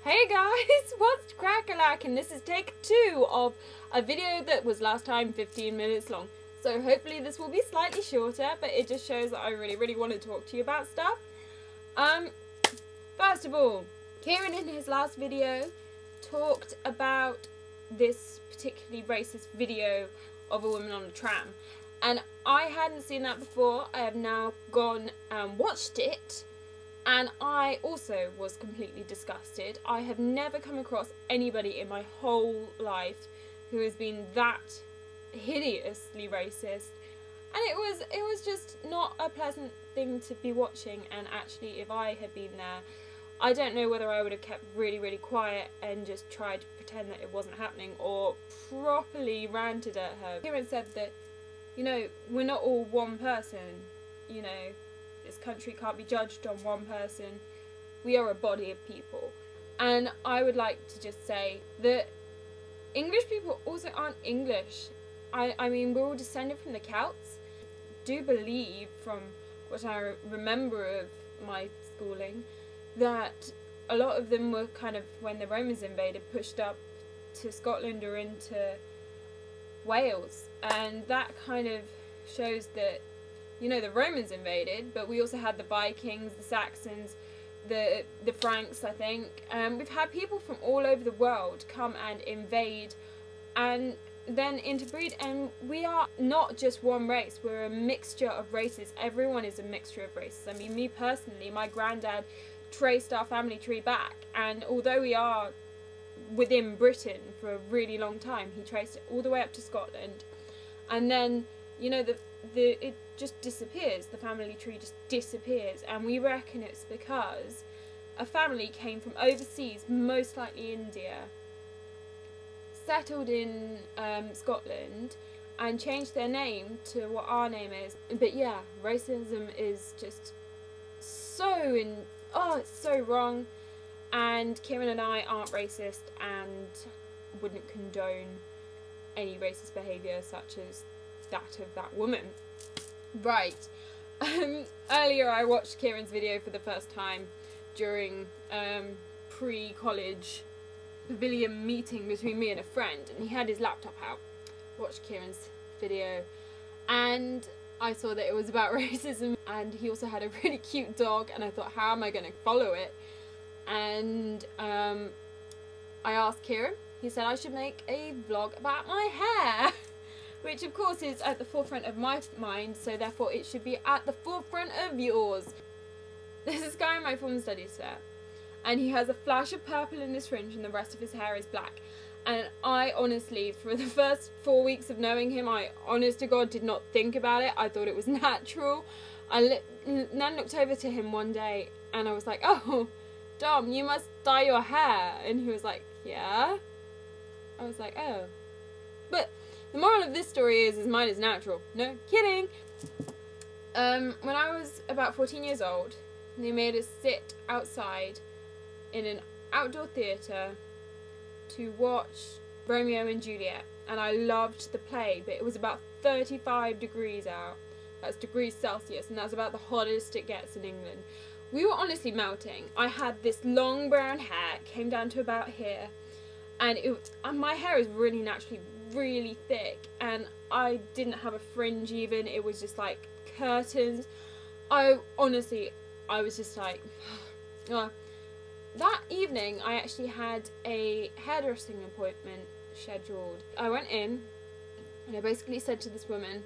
Hey guys, what's crack-a-lack? And this is take 2 of a video that was last time 15 minutes long. So hopefully this will be slightly shorter, but it just shows that I really want to talk to you about stuff. First of all, Kieran in his last video talked about this particularly racist video of a woman on a tram. And I hadn't seen that before. I have now gone and watched it. And I also was completely disgusted. I have never come across anybody in my whole life who has been that hideously racist. And it was just not a pleasant thing to be watching. And actually, if I had been there, I don't know whether I would have kept really quiet and just tried to pretend that it wasn't happening, or properly ranted at her. Kieran said that, you know, we're not all one person, you know. This country can't be judged on one person. We are a body of people. And I would like to just say that English people also aren't English. I mean, we're all descended from the Celts. I do believe, from what I remember of my schooling, that a lot of them were kind of, when the Romans invaded, pushed up to Scotland or into Wales. And that kind of shows that, you know, the Romans invaded, but we also had the Vikings, the Saxons, the Franks, I think. We've had people from all over the world come and invade and then interbreed, and we are not just one race, we're a mixture of races. Everyone is a mixture of races. I mean, me personally, my granddad traced our family tree back, and although we are within Britain for a really long time, he traced it all the way up to Scotland. And then, you know, it just disappears. The family tree just disappears, and we reckon it's because a family came from overseas, most likely India, settled in Scotland and changed their name to what our name is. But yeah, racism is just it's so wrong, and Kieran and I aren't racist and wouldn't condone any racist behaviour such as that of that woman. Right. Earlier I watched Kieran's video for the first time during pre-college pavilion meeting between me and a friend, and he had his laptop out. Watched Kieran's video and I saw that it was about racism, and he also had a really cute dog, and I thought, how am I going to follow it? And I asked Kieran. He said I should make a vlog about my hair, which of course is at the forefront of my mind, so therefore it should be at the forefront of yours. There's this guy in my film studies set, and he has a flash of purple in his fringe and the rest of his hair is black. And I honestly, for the first 4 weeks of knowing him, I honest to God did not think about it. I thought it was natural. I then looked over to him one day and I was like, oh, Dom, you must dye your hair. And he was like, yeah. I was like, oh. But the moral of this story is mine is natural. No, kidding. When I was about 14 years old, they made us sit outside in an outdoor theatre to watch Romeo and Juliet, and I loved the play, but it was about 35 degrees out. That's degrees Celsius, and that's about the hottest it gets in England. We were honestly melting. I had this long brown hair, came down to about here, and my hair is really naturally really thick, and I didn't have a fringe even. It was just like curtains. I was just like, that evening I actually had a hairdressing appointment scheduled. I went in and I basically said to this woman,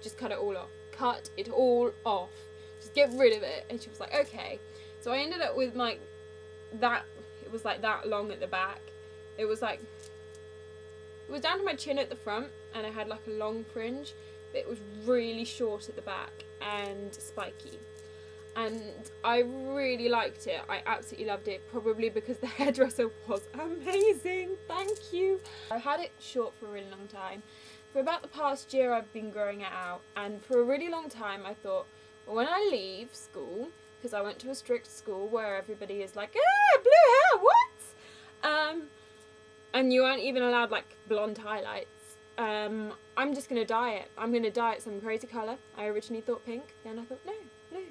just cut it all off. Cut it all off. Just get rid of it. And she was like, okay. So I ended up with like that, it was like that long at the back. It was like, it was down to my chin at the front, and I had like a long fringe, but it was really short at the back and spiky. And I really liked it. I absolutely loved it, probably because the hairdresser was amazing. Thank you. I had it short for a really long time. For about the past year I've been growing it out, and for a really long time I thought, well, when I leave school, because I went to a strict school where everybody is like, ah, blue hair, what? And you aren't even allowed like blonde highlights. I'm just going to dye it. I'm going to dye it some crazy colour. I originally thought pink, then I thought, no, blue.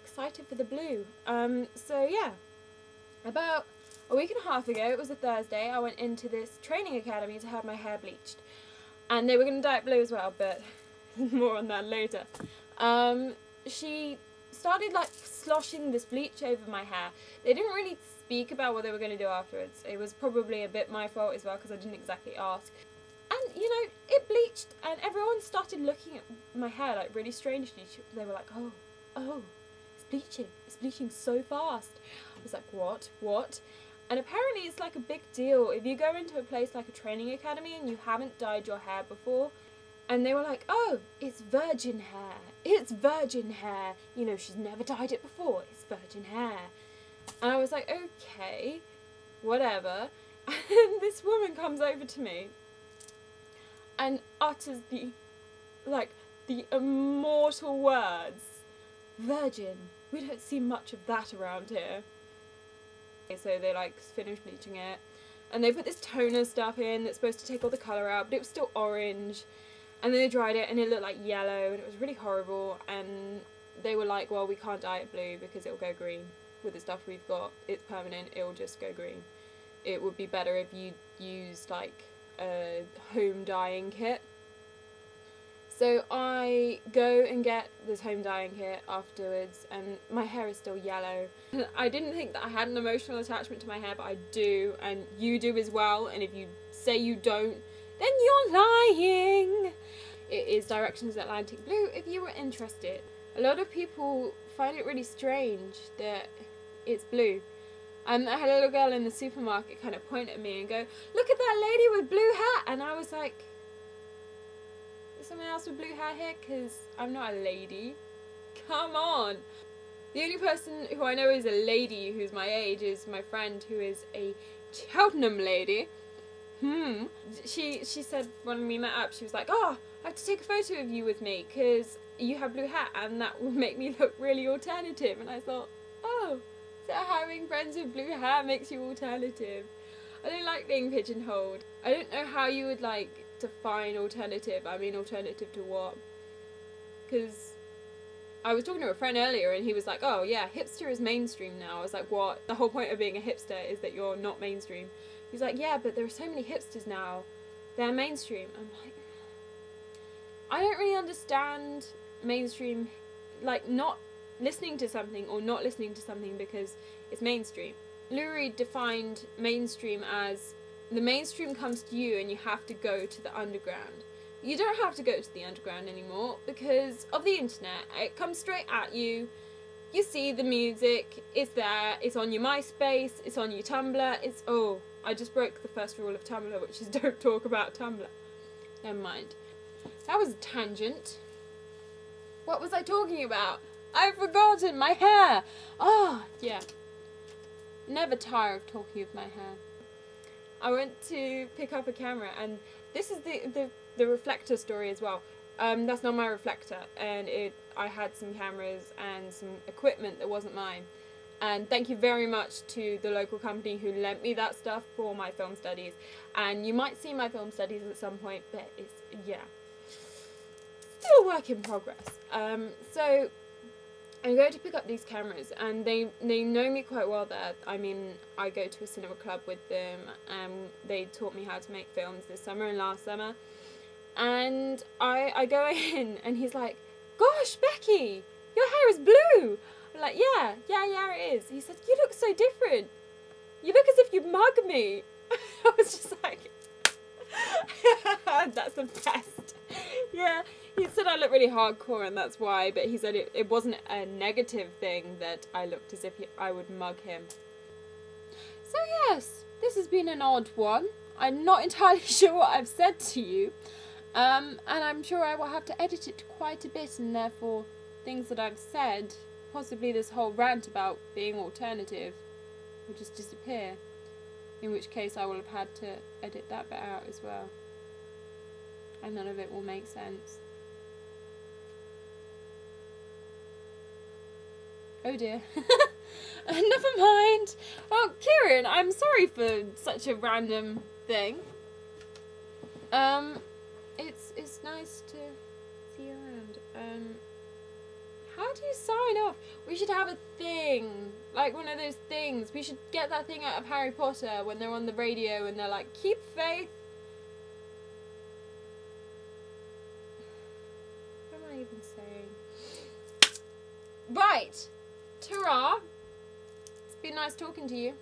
Excited for the blue. So yeah, About a week and a half ago, it was a Thursday, I went into this training academy to have my hair bleached. And they were going to dye it blue as well, but more on that later. She started like sloshing this bleach over my hair. They didn't really speak about what they were going to do afterwards. It was probably a bit my fault as well because I didn't exactly ask. And you know, it bleached and everyone started looking at my hair like really strangely. They were like, oh, it's bleaching so fast. I was like, what? And apparently it's like a big deal if you go into a place like a training academy and you haven't dyed your hair before. And they were like, oh, it's virgin hair. It's virgin hair. You know, she's never dyed it before. It's virgin hair. And I was like, okay, whatever. And this woman comes over to me and utters the immortal words, virgin. We don't see much of that around here. So they like finished bleaching it. And they put this toner stuff in that's supposed to take all the colour out, but it was still orange. And then they dried it and it looked like yellow and it was really horrible, and they were like, well, we can't dye it blue because it'll go green. With the stuff we've got, it's permanent, it'll just go green. It would be better if you used like a home dyeing kit. So I go and get this home dyeing kit afterwards and my hair is still yellow. I didn't think that I had an emotional attachment to my hair, but I do, and you do as well, and if you say you don't, then you're lying. It is Directions Atlantic Blue if you were interested. A lot of people find it really strange that it's blue. I had a little girl in the supermarket kind of point at me and go, look at that lady with blue hair, and I was like, is someone else with blue hair here? Because I'm not a lady. Come on. The only person who I know is a lady who's my age is my friend who is a Cheltenham lady. She said when we met up, she was like, oh, I have to take a photo of you with me because you have blue hair and that will make me look really alternative. And I thought, oh, so having friends with blue hair makes you alternative. I don't like being pigeonholed. I don't know how you would like define alternative. I mean, alternative to what? Because I was talking to a friend earlier and he was like, oh yeah, hipster is mainstream now. I was like, what? The whole point of being a hipster is that you're not mainstream. He's like, yeah, but there are so many hipsters now. They're mainstream. I'm like, I don't really understand mainstream, like not listening to something or not listening to something because it's mainstream. Lou Reed defined mainstream as the mainstream comes to you and you have to go to the underground. You don't have to go to the underground anymore because of the internet. It comes straight at you. You see the music, it's there, it's on your MySpace, it's on your Tumblr, it's, oh, I just broke the first rule of Tumblr, which is don't talk about Tumblr. Never mind. That was a tangent. What was I talking about? I've forgotten my hair. Oh, yeah. Never tire of talking of my hair. I went to pick up a camera, and this is the reflector story as well. That's not my reflector, and I had some cameras and some equipment that wasn't mine. And thank you very much to the local company who lent me that stuff for my film studies. And you might see my film studies at some point, but it's, yeah, still a work in progress. So I'm going to pick up these cameras, and they know me quite well there. I mean, I go to a cinema club with them, and they taught me how to make films this summer and last summer. And I go in, and he's like, gosh, Becky, your hair is blue. I'm like, yeah, it is. He said, you look so different. You look as if you'd mug me. I was just like, that's the best. Yeah, he said I look really hardcore and that's why, but he said it wasn't a negative thing that I looked as if I would mug him. So yes, this has been an odd one. I'm not entirely sure what I've said to you. And I'm sure I will have to edit it quite a bit, and therefore things that I've said, possibly this whole rant about being alternative, will just disappear. In which case I will have had to edit that bit out as well. And none of it will make sense. Oh dear. Never mind. Oh, Kieran, I'm sorry for such a random thing. It's nice to see you around. How do you sign off? We should have a thing, like one of those things. We should get that thing out of Harry Potter when they're on the radio and they're like, keep faith. What am I even saying? Right. Ta-ra. It's been nice talking to you.